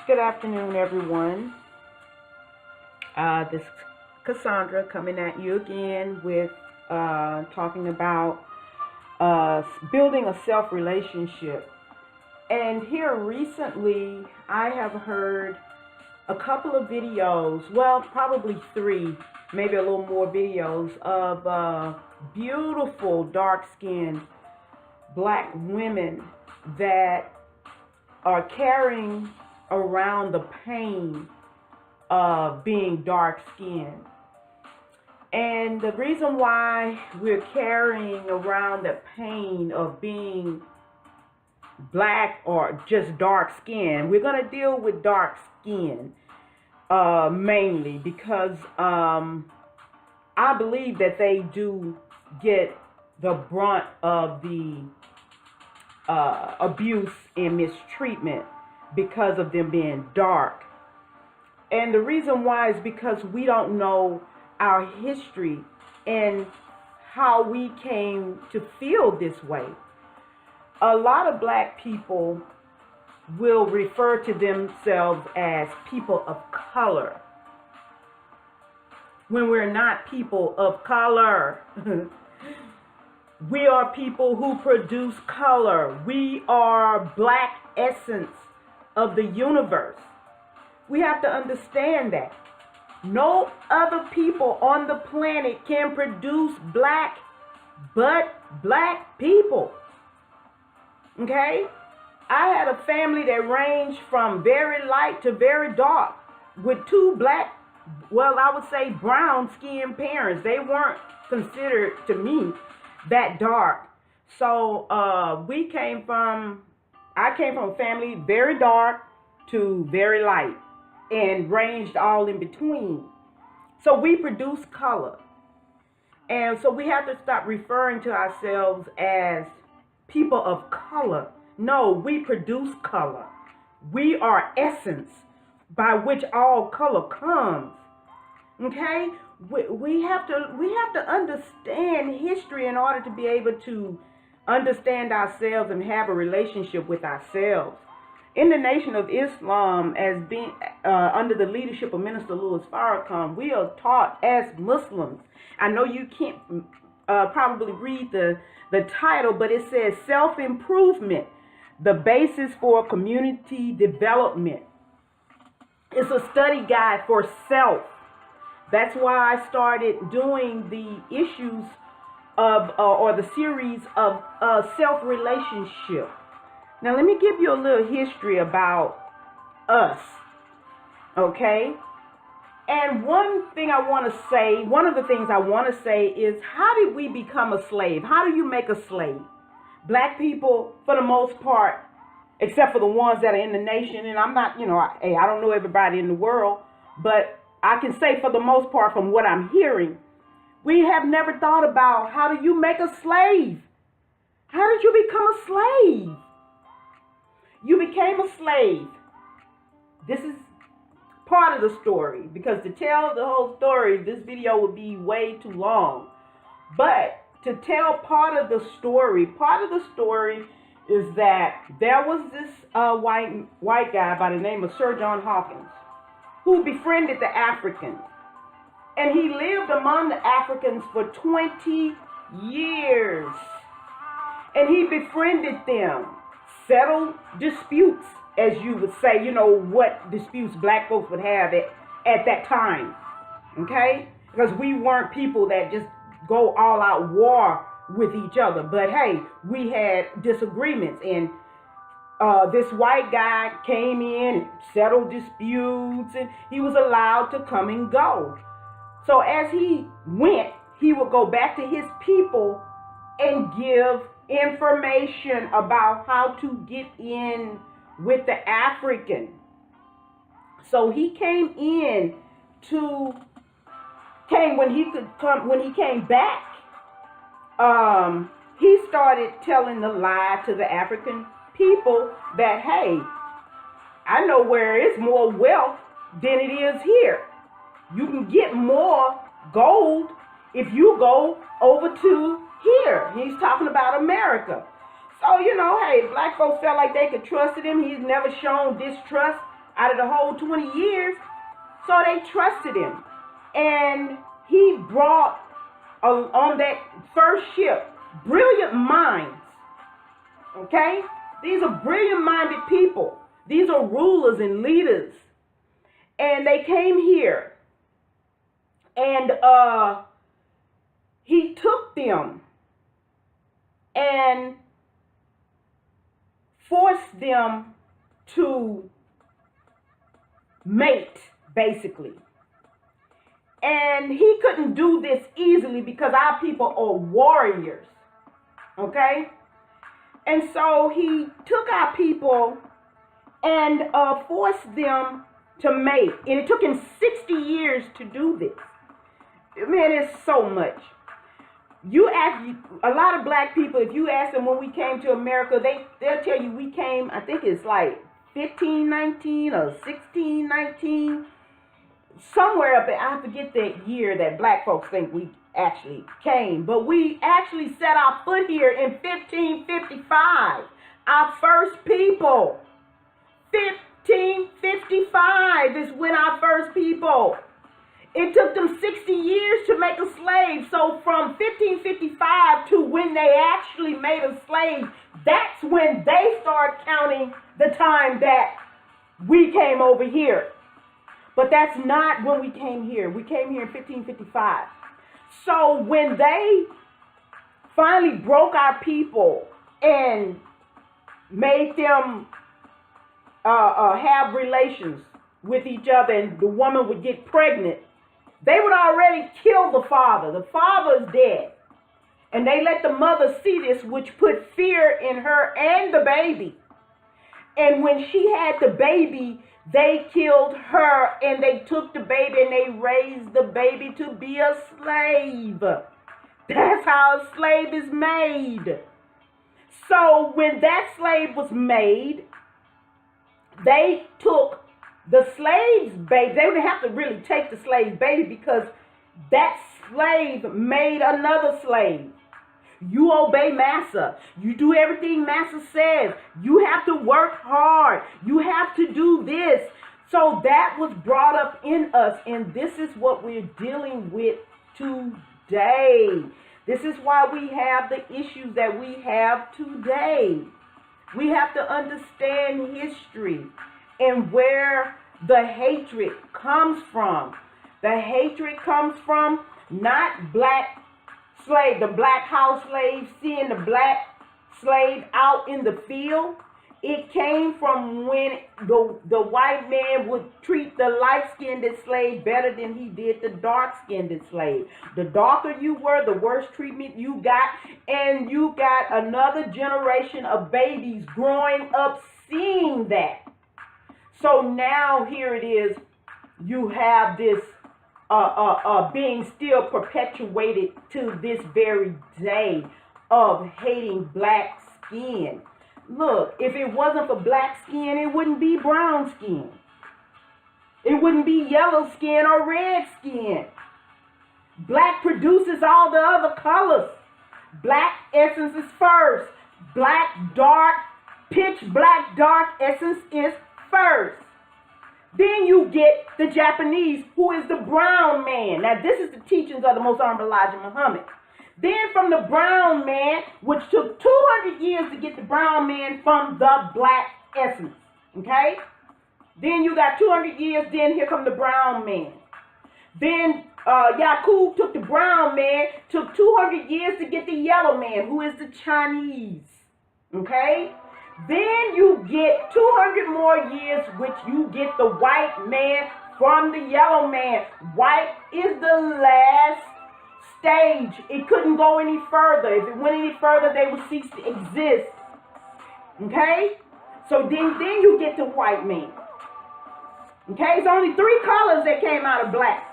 Good afternoon, everyone. This is Cassandra coming at you again with talking about building a self relationship. And here recently, I have heard a couple of videos, well, probably three, maybe a little more videos of beautiful dark skinned black women that are carrying around the pain of being dark skinned. And the reason why we're carrying around the pain of being black or just dark skin, we're going to deal with dark skin mainly because I believe that they do get the brunt of the abuse and mistreatment because of them being dark. And the reason why is because we don't know our history and how we came to feel this way. A lot of black people will refer to themselves as people of color when we're not people of color. We are people who produce color. We are black essence of the universe. We have to understand that. No other people on the planet can produce black but black people. Okay? I had a family that ranged from very light to very dark with two black, well, I would say brown skinned parents. They weren't considered to me that dark. So I came from a family very dark to very light and ranged all in between. So we produce color. And so we have to stop referring to ourselves as people of color. No, we produce color. We are essence by which all color comes. Okay? We have to understand history in order to be able to understand ourselves and have a relationship with ourselves. In the Nation of Islam, as being under the leadership of Minister Louis Farrakhan, we are taught as Muslims. I know you can't probably read the title, but it says self-improvement, the basis for community development. It's a study guide for self. That's why I started doing the issues of or the series of self-relationship. Now, let me give you a little history about us, okay? And one of the things I want to say is, how did we become a slave? How do you make a slave? Black people, for the most part, except for the ones that are in the nation, and I'm not, I don't know everybody in the world, but I can say for the most part from what I'm hearing, we have never thought about how do you make a slave? How did you become a slave? You became a slave. This is part of the story, because to tell the whole story, this video would be way too long. But to tell part of the story is that there was this white guy by the name of Sir John Hawkins who befriended the Africans. And he lived among the Africans for 20 years. And he befriended them, settled disputes, as you would say, what disputes black folks would have at that time. Okay? Because we weren't people that just go all out war with each other. But hey, we had disagreements. And this white guy came in and settled disputes, and he was allowed to come and go. So as he went, he would go back to his people and give information about how to get in with the African. So he when he came back, he started telling the lie to the African people that, hey, I know where it's more wealth than it is here. You can get more gold if you go over to here. He's talking about America. So, hey, black folks felt like they could trust him. He's never shown distrust out of the whole 20 years. So they trusted him. And he brought on that first ship brilliant minds. Okay? These are brilliant minded people. These are rulers and leaders. And they came here. And he took them and forced them to mate, basically. And he couldn't do this easily because our people are warriors. Okay? And so he took our people and forced them to mate. And it took him 60 years to do this. Man, it's so much. You ask a lot of black people, if you ask them when we came to America, they'll tell you we came, I think it's like 1519 or 1619. Somewhere up there, I forget that year that black folks think we actually came. But we actually set our foot here in 1555. Our first people. 1555 is when our first people. It took them 60 years to make a slave. So from 1555 to when they actually made a slave, that's when they start counting the time that we came over here. But that's not when we came here. We came here in 1555. So when they finally broke our people and made them have relations with each other, and the woman would get pregnant, they would already kill the father. The father is dead. And they let the mother see this, which put fear in her and the baby. And when she had the baby, they killed her, and they took the baby and they raised the baby to be a slave. That's how a slave is made. So when that slave was made, they took the slave's baby. They didn't have to really take the slave's baby because that slave made another slave. You obey Massa. You do everything Massa says. You have to work hard. You have to do this. So that was brought up in us, and this is what we're dealing with today. This is why we have the issues that we have today. We have to understand history and where the hatred comes from. The hatred comes from not black slave, the black house slave seeing the black slave out in the field. It came from when the white man would treat the light-skinned slave better than he did the dark-skinned slave. The darker you were, the worse treatment you got. And you got another generation of babies growing up seeing that. So now here it is, you have this being still perpetuated to this very day of hating black skin. Look, if it wasn't for black skin, it wouldn't be brown skin. It wouldn't be yellow skin or red skin. Black produces all the other colors. Black essence is first. Black dark, pitch black dark essence is first. Then you get the Japanese, who is the brown man. Now, this is the teachings of the Most Honorable Elijah Muhammad. Then from the brown man, which took 200 years to get the brown man from the black essence. Okay? Then you got 200 years, then here come the brown man. Then Yakub took the brown man, took 200 years to get the yellow man, who is the Chinese. Okay? Then you get 200 more years, which you get the white man from the yellow man. White is the last stage. It couldn't go any further. If it went any further, they would cease to exist. Okay? So then you get the white man. Okay? It's only 3 colors that came out of black.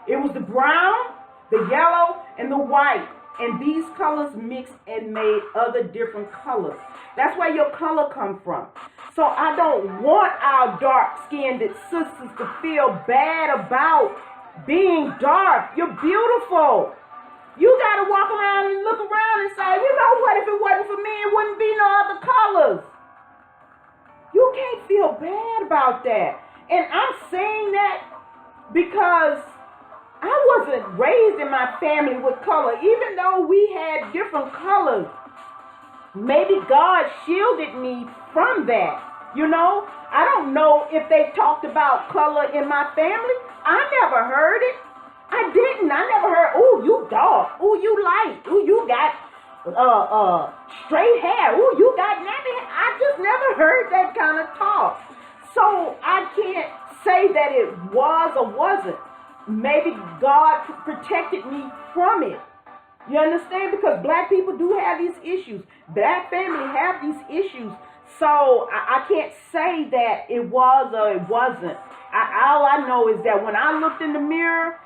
It was the brown, the yellow, and the white. And these colors mixed and made other different colors. That's where your color come from. So I don't want our dark-skinned sisters to feel bad about being dark. You're beautiful. You got to walk around and look around and say, you know what, if it wasn't for me, it wouldn't be no other colors. You can't feel bad about that. And I'm saying that because I wasn't raised in my family with color, even though we had different colors. Maybe God shielded me from that. You know, I don't know if they talked about color in my family. I never heard it. I didn't. I never heard, ooh, you dark. Ooh, you light. Ooh, you got straight hair. Ooh, you got nappy hair. I just never heard that kind of talk. So I can't say that it was or wasn't. Maybe God protected me from it. You understand? Because black people do have these issues. Black family have these issues. So I can't say that it was or it wasn't. All I know is that when I looked in the mirror,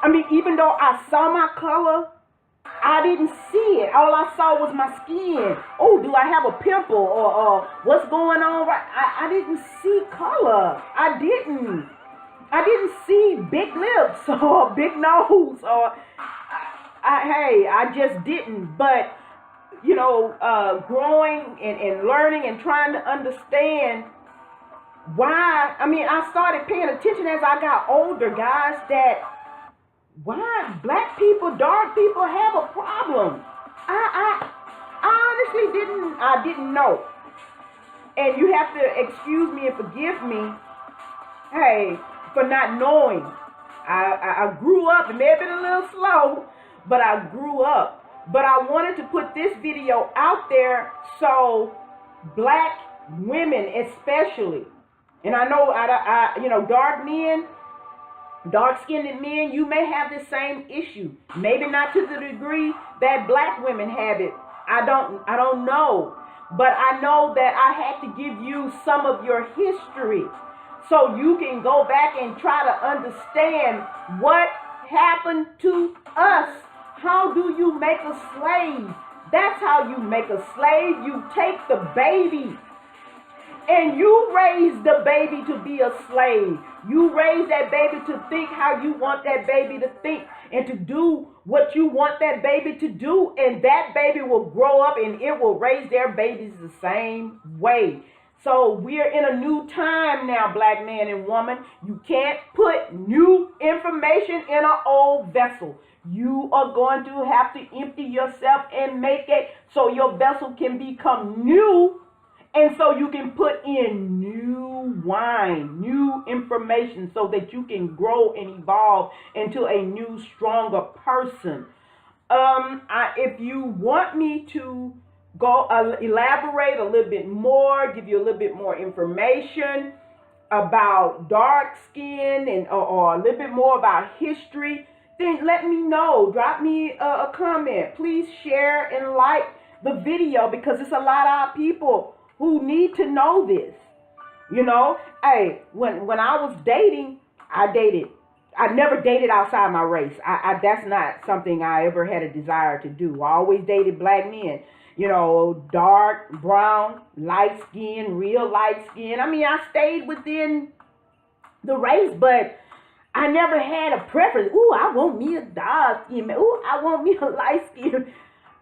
I mean, even though I saw my color, I didn't see it. All I saw was my skin. Oh, do I have a pimple or what's going on? I didn't see color. I didn't see big lips or big nose or I just didn't. But you know, growing and learning and trying to understand why. I mean, I started paying attention as I got older, guys, that why black people, dark people have a problem. I honestly didn't know. And you have to excuse me and forgive me, hey, for not knowing. I grew up. It may have been a little slow, but I grew up. But I wanted to put this video out there so black women especially, and I know you know, dark men, dark-skinned men, you may have the same issue. Maybe not to the degree that black women have it. I don't know. But I know that I had to give you some of your history so you can go back and try to understand what happened to us. How do you make a slave? That's how you make a slave. You take the baby and you raise the baby to be a slave. You raise that baby to think how you want that baby to think and to do what you want that baby to do. And that baby will grow up and it will raise their babies the same way. So we're in a new time now, black man and woman. You can't put new information in an old vessel. You are going to have to empty yourself and make it so your vessel can become new, and so you can put in new wine, new information, so that you can grow and evolve into a new, stronger person. If you want me to go elaborate a little bit more, give you a little bit more information about dark skin and or a little bit more about history, then let me know. Drop me a comment. Please share and like the video, because it's a lot of people who need to know this. You know, hey, when I was dating, I never dated outside my race. That's not something I ever had a desire to do. I always dated black men. You know, dark, brown, light skin, real light skin. I mean, I stayed within the race, but I never had a preference. Ooh, I want me a dark skin man. Ooh, I want me a light skin.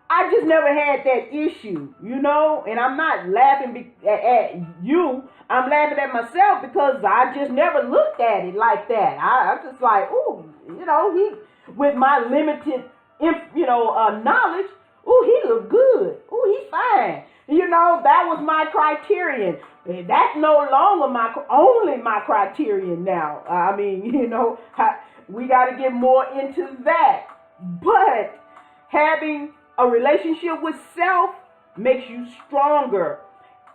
I just never had that issue, you know? And I'm not laughing at you. I'm laughing at myself because I just never looked at it like that. I'm just like, ooh, you know, he, with my limited, knowledge, ooh, he look good. Ooh, he fine. You know, that was my criterion. That's no longer only my criterion now. I mean, you know, we got to get more into that. But having a relationship with self makes you stronger.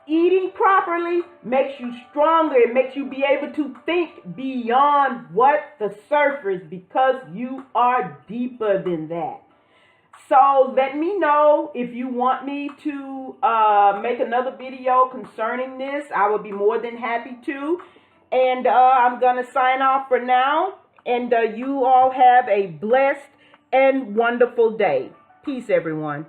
Eating properly makes you stronger. It makes you be able to think beyond what the surface, because you are deeper than that. So let me know if you want me to make another video concerning this. I would be more than happy to. And I'm going to sign off for now. And you all have a blessed and wonderful day. Peace, everyone.